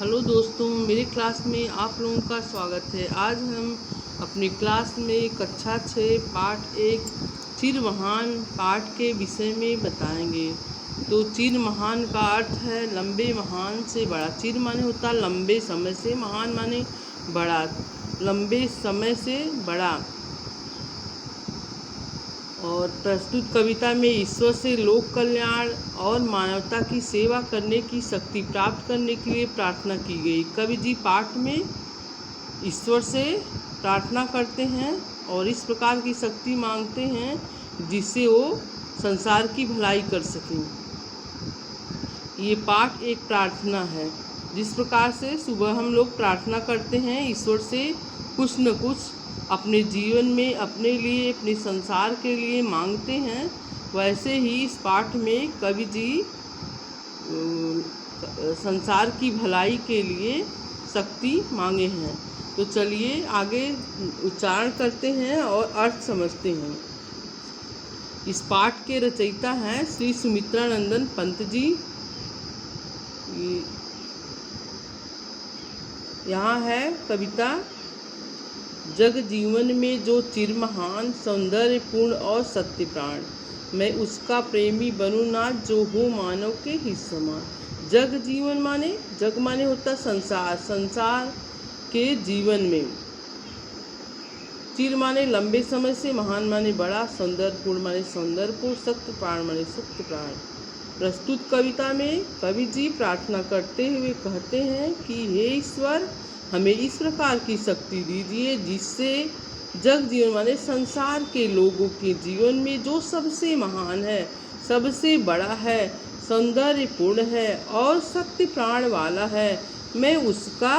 Hello दोस्तों, मेरे class में आप लोगों का स्वागत है। आज हम अपनी क्लास में कक्षा 6 पाठ 1 चिर महान पाठ के विषय में बताएंगे। तो चिर महान का अर्थ है लंबे महान से बड़ा। चिर माने होता है लंबे समय से, महान माने बड़ा, लंबे समय से बड़ा। और प्रस्तुत कविता में ईश्वर से लोक कल्याण और मानवता की सेवा करने की शक्ति प्राप्त करने के लिए प्रार्थना की गई। कवि जी पाठ में ईश्वर से प्रार्थना करते हैं और इस प्रकार की शक्ति मांगते हैं जिससे वो संसार की भलाई कर सकें। ये पाठ एक प्रार्थना है। जिस प्रकार से सुबह हम लोग प्रार्थना करते हैं ईश्वर से कुछ न कुछ अपने जीवन में, अपने लिए, अपने संसार के लिए मांगते हैं, वैसे ही इस पाठ में कवि जी संसार की भलाई के लिए शक्ति मांगे हैं। तो चलिए आगे उच्चारण करते हैं और अर्थ समझते हैं। इस पाठ के रचयिता हैं श्री सुमित्रानंदन पंत जी। यहाँ है कविता। जग जीवन में जो चिर महान, सौंदर्यपूर्ण और सत्य प्राण, मैं उसका प्रेमी बनूं ना जो हो मानव के हित समान। जग जीवन माने, जग माने होता संसार, संसार के जीवन में। चिर माने लंबे समय से, महान माने बड़ा, सौंदर्यपूर्ण माने सौंदर्यपूर्ण, सत्य प्राण माने सत्य प्राण। प्रस्तुत कविता में कवि जी प्रार्थना करते हुए कहते हैं कि हे ईश्वर, हमें इस प्रकार की शक्ति दीजिए जिससे जग जीवन माने संसार के लोगों के जीवन में जो सबसे महान है, सबसे बड़ा है, सौंदर्यपूर्ण है और सत्य प्राण वाला है, मैं उसका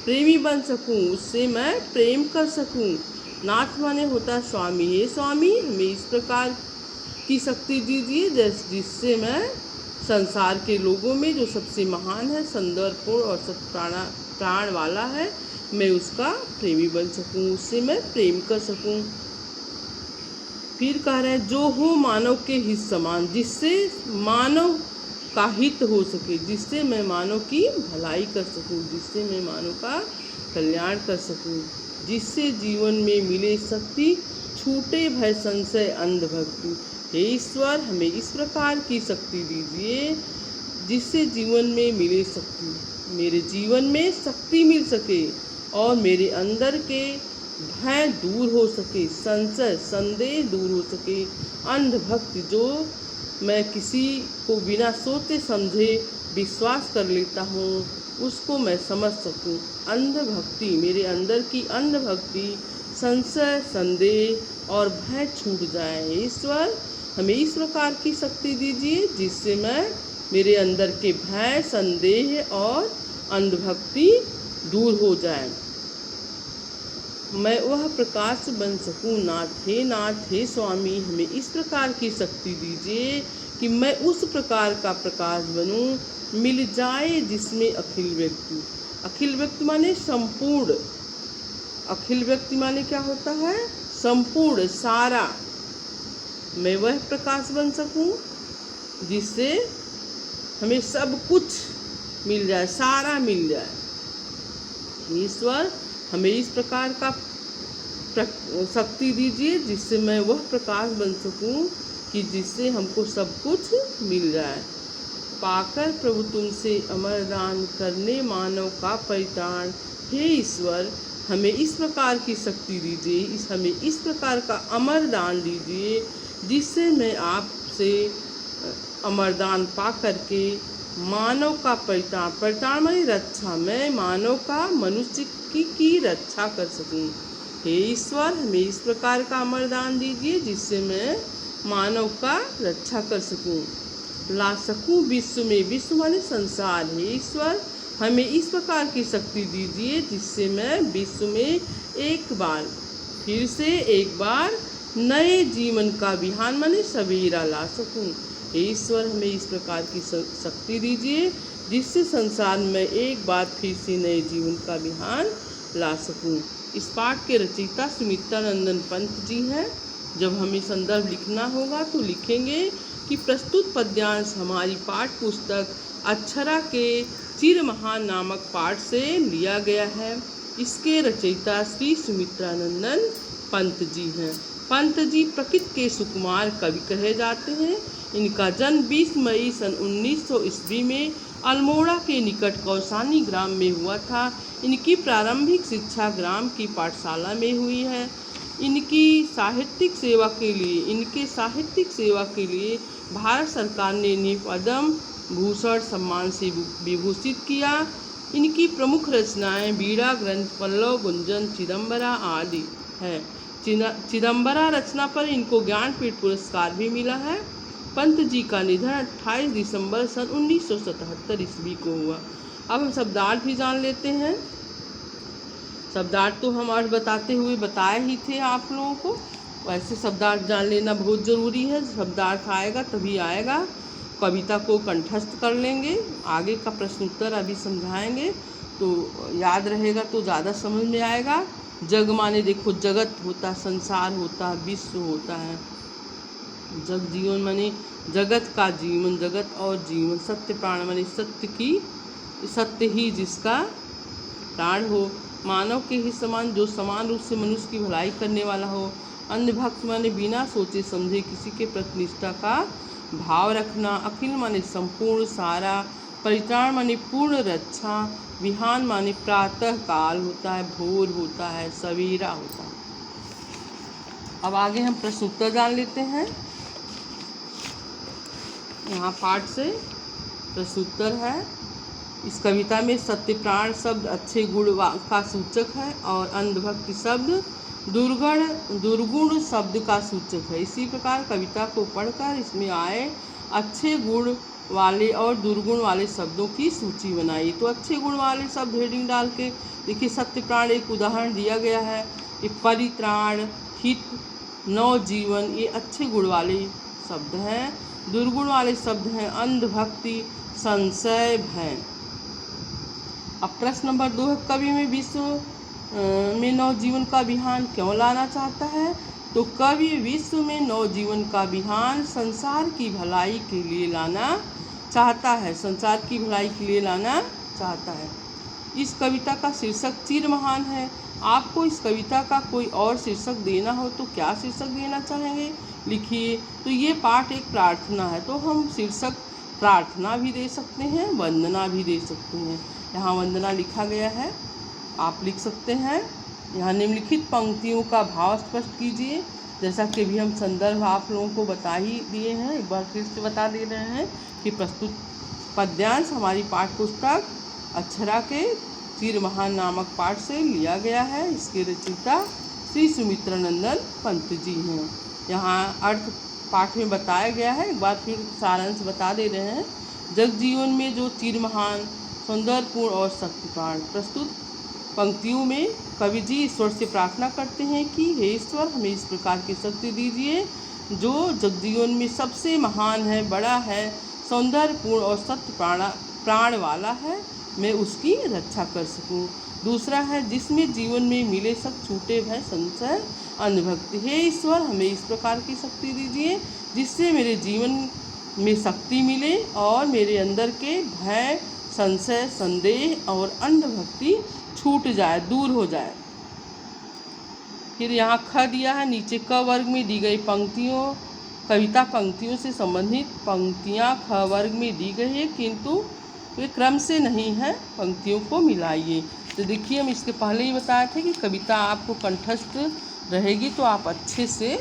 प्रेमी बन सकूं, उससे मैं प्रेम कर सकूं। नाथ माने होता स्वामी। हे स्वामी, हमें इस प्रकार की शक्ति दीजिए जिससे मैं संसार के लोगों में जो सबसे महान है, सौंदर्यपूर्ण और सत्य प्राण वाला है, मैं उसका प्रेमी बन सकूं, उससे मैं प्रेम कर सकूं। फिर कह रहे हैं जो हो मानव के हित समान, जिससे मानव का हित हो सके, जिससे मैं मानव की भलाई कर सकूं, जिससे मैं मानव का कल्याण कर सकूं, जिससे जीवन में मिले शक्ति, छूटे भय संशय अंधभक्ति। हे ईश्वर, हमें इस प्रकार की शक्ति दीजिए जिससे जीवन में मिले शक्ति, मेरे जीवन में शक्ति मिल सके और मेरे अंदर के भय दूर हो सके, संशय संदेह दूर हो सके, अंधभक्ति जो मैं किसी को बिना सोचे समझे विश्वास कर लेता हूँ उसको मैं समझ सकूँ। अंधभक्ति, मेरे अंदर की अंधभक्ति, संशय संदेह और भय छूट जाए। ईश्वर, हमें इस प्रकार की शक्ति दीजिए जिससे मैं, मेरे अंदर के भय, संदेह और अंधभक्ति दूर हो जाए, मैं वह प्रकाश बन सकूं। नाथ, हे नाथ, हे स्वामी, हमें इस प्रकार की शक्ति दीजिए कि मैं उस प्रकार का प्रकाश बनूं, मिल जाए जिसमें अखिल व्यक्ति। अखिल व्यक्ति माने संपूर्ण। अखिल व्यक्ति माने क्या होता है? संपूर्ण, सारा। मैं वह प्रकाश बन सकूं जिससे हमें सब कुछ मिल जाए, सारा मिल जाए। ईश्वर, हमें इस प्रकार का शक्ति दीजिए जिससे मैं वह प्रकाश बन सकूं कि जिससे हमको सब कुछ मिल जाए। पाकर प्रभु तुमसे अमर दान, करने मानव का परित्राण। हे ईश्वर, हमें इस प्रकार की शक्ति दीजिए, हमें इस प्रकार का अमर दान दीजिए जिससे मैं आपसे अमरदान पा करके मानव का परित्राण, परित्राण माने रक्षा, मैं मानव का, मनुष्य की रक्षा कर सकूं। हे ईश्वर, हमें इस प्रकार का अमरदान दीजिए जिससे मैं मानव का रक्षा कर सकूं, ला सकूं विश्व में। विश्व माने संसार। हे ईश्वर, हमें इस प्रकार की शक्ति दीजिए जिससे मैं विश्व में एक बार, फिर से एक बार नए जीवन का बिहान माने सवेरा ला सकूं। ईश्वर, हमें इस प्रकार की शक्ति दीजिए जिससे संसार में एक बार फिर से नए जीवन का बिहान ला सकूं। इस पाठ के रचयिता सुमित्रानंदन पंत जी हैं। जब हमें संदर्भ लिखना होगा तो लिखेंगे कि प्रस्तुत पद्यांश हमारी पाठ पुस्तक अक्षरा के चिर महान नामक पाठ से लिया गया है। इसके रचयिता श्री सुमित्रानंदन पंत जी हैं। पंत जी प्रकृति के सुकुमार कवि कहे जाते हैं। इनका जन्म 20 मई सन 1900 ईस्वी में अल्मोड़ा के निकट कौसानी ग्राम में हुआ था। इनकी प्रारंभिक शिक्षा ग्राम की पाठशाला में हुई है। इनके साहित्यिक सेवा के लिए भारत सरकार ने इन्हें पद्म भूषण सम्मान से विभूषित किया। इनकी प्रमुख रचनाएं बीड़ा ग्रंथ, पल्लव गुंजन, चिदंबरा आदि है। चिदंबरा रचना पर इनको ज्ञानपीठ पुरस्कार भी मिला है। पंत जी का निधन 28 दिसंबर सन 1977 ईस्वी को हुआ। अब हम शब्दार्थ भी जान लेते हैं। शब्दार्थ तो हम आज बताते हुए बताए ही थे आप लोगों को, वैसे शब्दार्थ जान लेना बहुत ज़रूरी है। शब्दार्थ आएगा तभी आएगा। कविता को कंठस्थ कर लेंगे, आगे का प्रश्न उत्तर अभी समझाएंगे तो याद रहेगा, तो ज़्यादा समझ में आएगा। जग माने देखो जगत होता है, संसार होता है, विश्व होता है। जग जीवन माने जगत का जीवन, जगत और जीवन। सत्य प्राण माने सत्य ही जिसका प्राण हो। मानव के ही समान जो समान रूप से मनुष्य की भलाई करने वाला हो। अंधभक्त माने बिना सोचे समझे किसी के प्रति निष्ठा का भाव रखना। अखिल माने संपूर्ण सारा। परित्राण माने पूर्ण रक्षा। विहान माने प्रातः काल होता है, भोर होता है, सवेरा होता है। अब आगे हम प्रश्न उत्तर जान लेते हैं। यहाँ पाठ से प्रश्न उत्तर है। इस कविता में सत्य प्राण शब्द अच्छे गुण का सूचक है और अंधभक्ति शब्द दुर्गुण शब्द का सूचक है। इसी प्रकार कविता को पढ़कर इसमें आए अच्छे गुण वाले और दुर्गुण वाले शब्दों की सूची बनाई। तो अच्छे गुण वाले शब्द हेडिंग डाल के देखिए, सत्य प्राण एक उदाहरण दिया गया है। ये परित्राण, हित, नवजीवन, ये अच्छे गुण वाले शब्द हैं। दुर्गुण वाले शब्द हैं अंधभक्ति, संशय, भय। अब प्रश्न नंबर 2 है, कवि में विश्व में नवजीवन का विहान क्यों लाना चाहता है? तो कवि विश्व में नवजीवन का विहान संसार की भलाई के लिए लाना चाहता है। संसार की भलाई के लिए लाना चाहता है। इस कविता का शीर्षक चिर महान है। आपको इस कविता का कोई और शीर्षक देना हो तो क्या शीर्षक देना चाहेंगे, लिखिए। तो ये पाठ एक प्रार्थना है, तो हम शीर्षक प्रार्थना भी दे सकते हैं, वंदना भी दे सकते हैं। यहाँ वंदना लिखा गया है, आप लिख सकते हैं। यहाँ निम्नलिखित पंक्तियों का भाव स्पष्ट कीजिए। जैसा कि भी हम संदर्भ आप लोगों को बता ही दिए हैं, एक बार फिर से बता दे रहे हैं कि प्रस्तुत पद्यांश हमारी पाठ पुस्तक अक्षरा के चिर महान नामक पाठ से लिया गया है। इसके रचयिता श्री सुमित्रानंदन पंत जी हैं। यहाँ अर्थ पाठ में बताया गया है, एक बार फिर सारांश बता दे रहे हैं। जग जीवन में जो चिर महान, सौंदर्यपूर्ण और शक्तिपाण। प्रस्तुत पंक्तियों में कवि जी ईश्वर से प्रार्थना करते हैं कि हे ईश्वर, हमें इस प्रकार की शक्ति दीजिए जो जग जीवन में सबसे महान है, बड़ा है, सौंदर्यपूर्ण और सत्य प्राण वाला है, मैं उसकी रक्षा कर सकूं। दूसरा है, जिसमें जीवन में मिले सब छूटे भय, संशय, अंधभक्ति। हे ईश्वर, हमें इस प्रकार की शक्ति दीजिए जिससे मेरे जीवन में शक्ति मिले और मेरे अंदर के भय, संशय, संदेह और अंधभक्ति छूट जाए, दूर हो जाए। फिर यहाँ ख दिया है, नीचे क वर्ग में दी गई पंक्तियों, कविता पंक्तियों से संबंधित पंक्तियाँ ख वर्ग में दी गई है, किंतु वे क्रम से नहीं है, पंक्तियों को मिलाइए। तो देखिए, हम इसके पहले ही बताए थे कि कविता आपको कंठस्थ रहेगी तो आप अच्छे से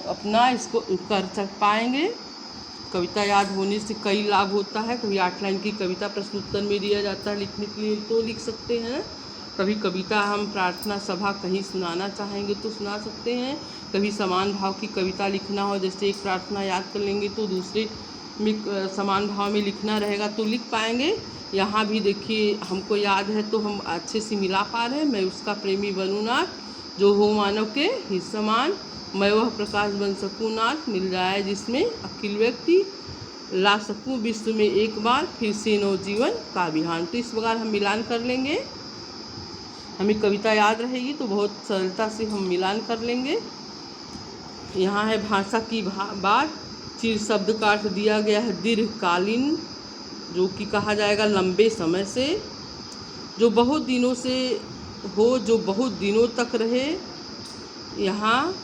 अपना इसको कर पाएंगे। कविता याद होने से कई लाभ होता है। कभी 8 लाइन की कविता प्रश्न उत्तर में दिया जाता है लिखने के लिए, तो लिख सकते हैं। कभी कविता हम प्रार्थना सभा कहीं सुनाना चाहेंगे तो सुना सकते हैं। कभी समान भाव की कविता लिखना हो, जैसे एक प्रार्थना याद कर लेंगे तो दूसरे में समान भाव में लिखना रहेगा तो लिख पाएंगे। यहाँ भी देखिए, हमको याद है तो हम अच्छे से मिला पा रहे हैं। मैं उसका प्रेमी बनूँ नाथ, जो हो मानव के ही समान, मैं वह प्रकाश बन सकूँ नाथ, मिल जाए जिसमें अखिल व्यक्ति, ला सकूँ विश्व में एक बार, फिर से नवजीवन का विहान। तो इस प्रकार हम मिलान कर लेंगे। हमें कविता याद रहेगी तो बहुत सरलता से हम मिलान कर लेंगे। यहाँ है भाषा की बात, चिर शब्द का अर्थ दिया गया है दीर्घकालीन, जो कि कहा जाएगा लंबे समय से, जो बहुत दिनों से हो, जो बहुत दिनों तक रहे। यहाँ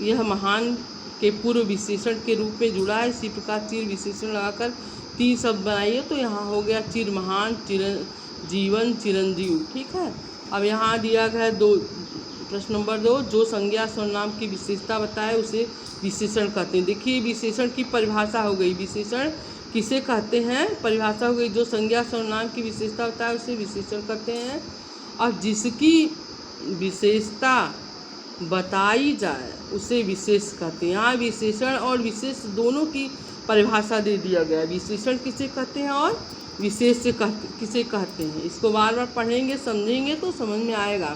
यह महान के पूर्व विशेषण के रूप में जुड़ा है। इसी प्रकार चिर विशेषण लगाकर 3 शब्द बनाइए तो यहाँ हो गया चिर महान, जीवन, चिरंजीव। ठीक है। अब यहाँ दिया गया है प्रश्न नंबर 2, जो संज्ञा सर्वनाम की विशेषता बताए उसे विशेषण कहते हैं। देखिए विशेषण की परिभाषा हो गई, विशेषण किसे कहते हैं, परिभाषा हो गई। जो संज्ञा सर्वनाम की विशेषता बताए उसे विशेषण कहते हैं, और जिसकी विशेषता बताई जाए उसे विशेष कहते हैं। यहाँ विशेषण और विशेष दोनों की परिभाषा दे दिया गया। विशेषण किसे कहते हैं और विशेष किसे कहते हैं, इसको बार बार पढ़ेंगे समझेंगे तो समझ में आएगा।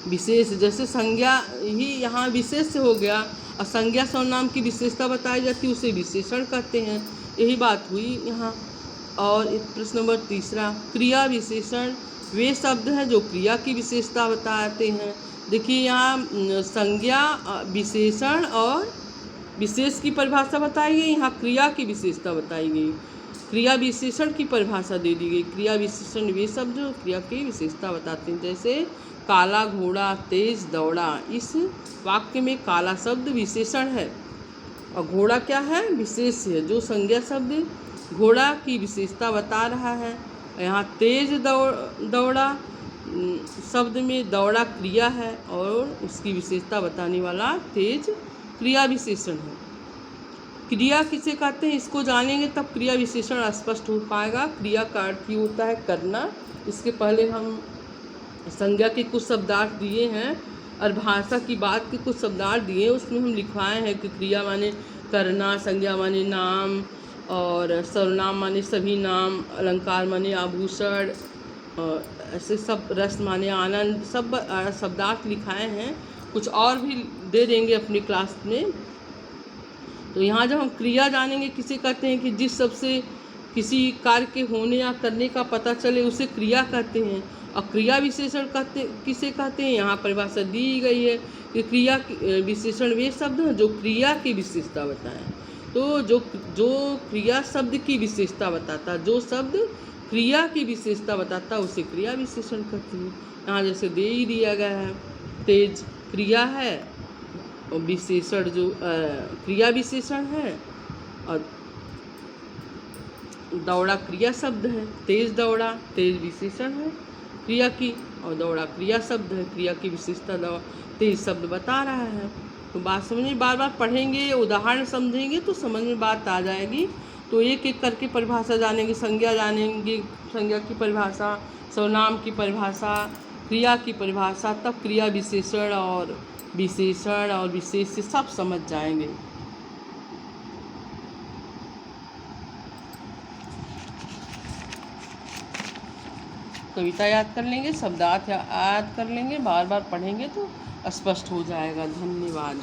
विशेष जैसे संज्ञा ही यहाँ विशेष हो गया, और संज्ञा सर्वनाम की विशेषता बताई जाती है उसे विशेषण कहते हैं। यही बात हुई यहाँ। और प्रश्न नंबर 3, क्रिया विशेषण वे शब्द हैं जो क्रिया की विशेषता बताते हैं। देखिए यहाँ संज्ञा, विशेषण और विशेष की परिभाषा बताई गई, यहाँ क्रिया की विशेषता बताई गई। क्रिया विशेषण की परिभाषा दे दी गई। क्रिया विशेषण वे शब्द जो क्रिया की विशेषता बताते हैं, जैसे काला घोड़ा तेज दौड़ा। इस वाक्य में काला शब्द विशेषण है और घोड़ा क्या है, विशेष है। जो संज्ञा शब्द घोड़ा की विशेषता बता रहा है। यहाँ तेज दौड़ा शब्द में दौड़ा क्रिया है और उसकी विशेषता बताने वाला तेज क्रिया विशेषण है। क्रिया किसे कहते हैं इसको जानेंगे तब क्रिया विशेषण स्पष्ट हो पाएगा। क्रिया का अर्थ ही होता है करना। इसके पहले हम संज्ञा के कुछ शब्दार्थ दिए हैं और भाषा की बात के कुछ शब्दार्थ दिए, उसमें हम लिखवाए हैं कि क्रिया माने करना, संज्ञा माने नाम, और सर्वनाम माने सभी नाम, अलंकार माने आभूषण, ऐसे सब, रस माने आनंद, सब शब्दार्थ लिखाए हैं। कुछ और भी दे देंगे अपनी क्लास में। तो यहाँ जब हम क्रिया जानेंगे किसे कहते हैं कि जिस सबसे किसी कार्य के होने या करने का पता चले उसे क्रिया कहते हैं। और क्रिया विशेषण किसे कहते हैं, यहाँ परिभाषा दी गई है कि क्रिया विशेषण वे शब्द हैं जो क्रिया की विशेषता बताएं। तो जो क्रिया शब्द की विशेषता बताता, जो शब्द क्रिया की विशेषता बताता उसे क्रिया विशेषण कहते हैं। यहाँ जैसे दे ही दिया गया है, तेज क्रिया है और विशेषण जो क्रिया विशेषण है, और दौड़ा क्रिया शब्द है। तेज दौड़ा, तेज विशेषण है क्रिया की, और दौड़ा क्रिया शब्द है, क्रिया की विशेषता तेज शब्द बता रहा है। तो बात समझिए, बार बार पढ़ेंगे, उदाहरण समझेंगे तो समझ में बात आ जाएगी। तो एक एक करके परिभाषा जानेंगे, संज्ञा जानेंगे, संज्ञा की परिभाषा, सर्वनाम की परिभाषा, क्रिया की परिभाषा, तब क्रिया विशेषण और विशेष से सब समझ जाएंगे। कविता याद कर लेंगे, शब्दार्थ याद कर लेंगे, बार बार पढ़ेंगे तो स्पष्ट हो जाएगा। धन्यवाद।